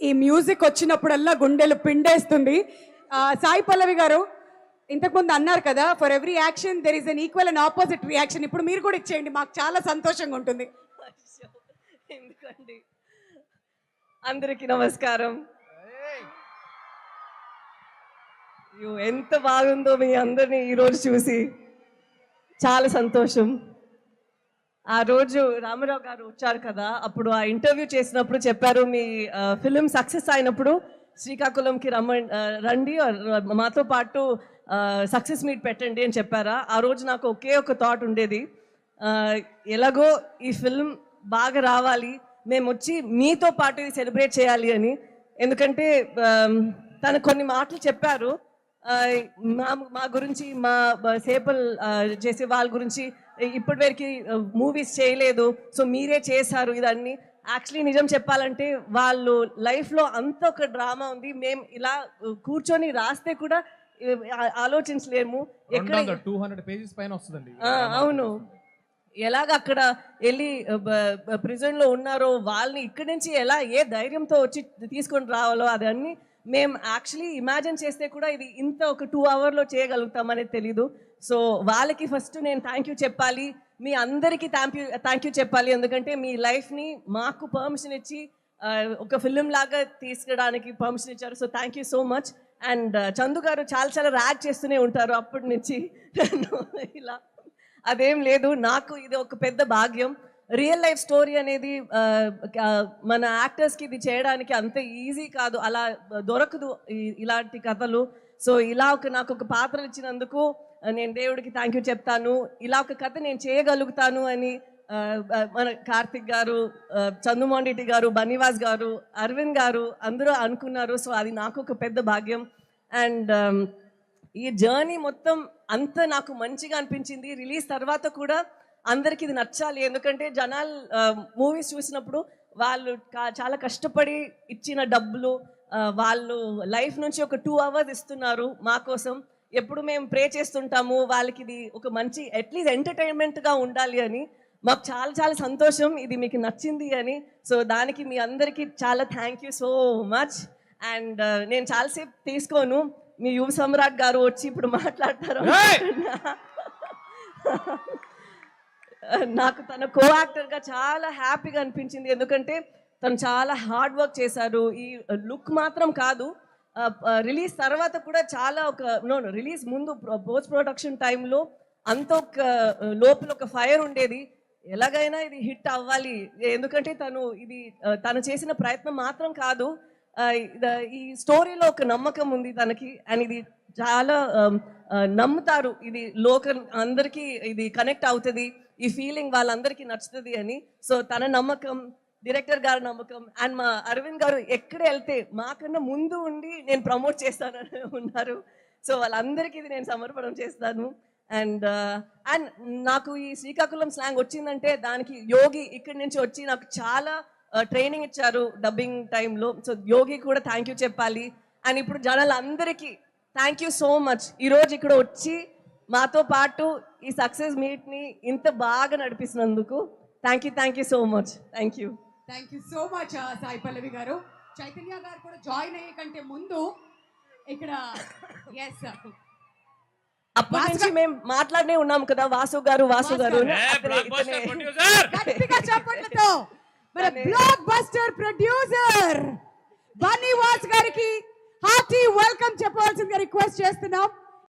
ఈ మ్యూజిక్ వచ్చినప్పుడల్లా గుండెలు పిండేస్తుంది. సాయి పల్లవి గారు ఇంతకుముందు అన్నారు కదా, for every action there is an equal and opposite reaction. ఇప్పుడు మీరు కూడా ఇచ్చేయండి, మాకు చాలా సంతోషంగా ఉంటుంది. ఎందుకండి, అందరికీ నమస్కారం. ఎంత బాగుందో మీ అందరినీ ఈరోజు చూసి చాలా సంతోషం. ఆ రోజు రామారావు గారు వచ్చారు కదా, అప్పుడు ఆ ఇంటర్వ్యూ చేసినప్పుడు చెప్పారు, మీ ఫిలిం సక్సెస్ అయినప్పుడు శ్రీకాకుళంకి రండి, మాతో పాటు సక్సెస్ మీట్ పెట్టండి అని చెప్పారా. ఆ రోజు నాకు ఒకే ఒక థాట్ ఉండేది, ఎలాగో ఈ ఫిల్మ్ బాగా రావాలి, మేము వచ్చి మీతో పాటు ఇది సెలబ్రేట్ చేయాలి అని. ఎందుకంటే తను కొన్ని మాటలు చెప్పారు మా గురించి, మా సేపల్ చేసే వాళ్ళ గురించి, ఇప్పటి వరకు మూవీస్ చేయలేదు, సో మీరే చేశారు ఇదన్నీ. యాక్చువల్లీ నిజం చెప్పాలంటే వాళ్ళు లైఫ్లో అంత ఒక డ్రామా ఉంది, మేము ఇలా కూర్చొని రాస్తే కూడా ఆలోచించలేము. ఎక్కడ 200 pages పైన వస్తుందండి. అవును, ఎలాగ అక్కడ వెళ్ళి ప్రిజన్లో ఉన్నారో వాళ్ళని ఇక్కడి నుంచి ఎలా ఏ ధైర్యంతో వచ్చి తీసుకొని రావాలో అదన్నీ మేము యాక్చువల్లీ ఇమాజిన్ చేస్తే కూడా ఇది ఇంత ఒక 2 hours చేయగలుగుతామనేది తెలీదు. సో వాళ్ళకి ఫస్ట్ నేను థ్యాంక్ యూ చెప్పాలి, మీ అందరికీ థ్యాంక్ యూ చెప్పాలి. ఎందుకంటే మీ లైఫ్ని మాకు పర్మిషన్ ఇచ్చి ఒక ఫిలిం లాగా తీసుకోవడానికి పర్మిషన్ ఇచ్చారు. So thank you so much. And Chandu గారు చాలా ర్యాక్ చేస్తూనే ఉంటారు అప్పటి నుంచి ఇలా, అదేం లేదు, నాకు ఇది ఒక పెద్ద భాగ్యం. రియల్ లైఫ్ స్టోరీ అనేది మన యాక్టర్స్కి ఇది చేయడానికి అంత ఈజీ కాదు, అలా దొరకదు ఇలాంటి కథలు. సో ఇలా నాకు ఒక పాత్ర ఇచ్చినందుకు నేను దేవుడికి థ్యాంక్ యూ చెప్తాను. ఇలా ఒక కథ నేను చేయగలుగుతాను అని మన కార్తిక్ గారు, చందుమోహన్ రెడ్డి గారు, బనీవాస్ గారు, అరవింద్ గారు అందరూ అనుకున్నారు. సో అది నాకు ఒక పెద్ద భాగ్యం. అండ్ ఈ జర్నీ మొత్తం అంత నాకు మంచిగా అనిపించింది. రిలీజ్ తర్వాత కూడా అందరికి ఇది నచ్చాలి, ఎందుకంటే జనాలు మూవీస్ చూసినప్పుడు వాళ్ళు చాలా కష్టపడి ఇచ్చిన డబ్బులు వాళ్ళు లైఫ్ నుంచి ఒక 2 hours ఇస్తున్నారు మా కోసం. ఎప్పుడు మేము ప్రే చేస్తుంటాము వాళ్ళకి ఇది ఒక మంచి అట్లీస్ట్ ఎంటర్టైన్మెంట్గా ఉండాలి అని. మాకు చాలా సంతోషం ఇది మీకు నచ్చింది అని. సో దానికి మీ అందరికీ చాలా thank you so much. And నేను చాలాసేపు తీసుకోను, మీ యువ సమ్రాట్ గారు వచ్చి ఇప్పుడు మాట్లాడతారు. నాకు తన కో యాక్టర్గా చాలా హ్యాపీగా అనిపించింది, ఎందుకంటే తను చాలా హార్డ్ వర్క్ చేశారు. ఈ లుక్ మాత్రం కాదు, రిలీజ్ తర్వాత కూడా చాలా రిలీజ్ ముందు పోస్ట్ ప్రొడక్షన్ టైంలో అంత ఒక లోపల ఒక ఫైర్ ఉండేది, ఎలాగైనా ఇది హిట్ అవ్వాలి. ఎందుకంటే తను చేసిన ప్రయత్నం మాత్రం కాదు, ఈ స్టోరీలో ఒక నమ్మకం ఉంది తనకి. అండ్ ఇది చాలా నమ్ముతారు, ఇది అందరికీ ఇది కనెక్ట్ అవుతుంది, ఈ ఫీలింగ్ వాళ్ళందరికీ నచ్చుతుంది అని. సో తన నమ్మకం, డైరెక్టర్ గారి నమ్మకం, అండ్ మా అరవింద్ గారు ఎక్కడ వెళ్తే మాకన్నా ముందు ఉండి నేను ప్రమోట్ చేస్తానని ఉన్నారు. సో వాళ్ళందరికీ ఇది నేను సమర్పణం చేస్తాను. అండ్ నాకు ఈ శ్రీకాకుళం స్లాంగ్ వచ్చిందంటే దానికి యోగి ఇక్కడి నుంచి వచ్చి నాకు చాలా ట్రైనింగ్ ఇచ్చారు డబ్బింగ్ టైంలో. సో యోగి కూడా థ్యాంక్ యూ చెప్పాలి. అండ్ ఇప్పుడు జనాలందరికీ థ్యాంక్ యూ సో మచ్, ఈరోజు ఇక్కడ వచ్చి మాతో పాటు ఈ సక్సెస్ మీట్ని ఇంత బాగా నడిపిస్తున్నందుకు thank you so much. Thank you so much Sai Pallavi గారు. చైతన్య గారు కూడా జాయిన్ అయ్యే కంటే ముందు ఇక్కడ అప్పటి నుంచి మేము మాట్లాడనే ఉన్నాం కదా, వాసు గారు చెప్పట్లతో బ్లాక్ బస్టర్ ప్రొడ్యూసర్ బనీవాస్ గారికి హార్టీ వెల్కమ్ చెప్పవలసిందిగా రిక్వెస్ట్ చేస్తున్నాం.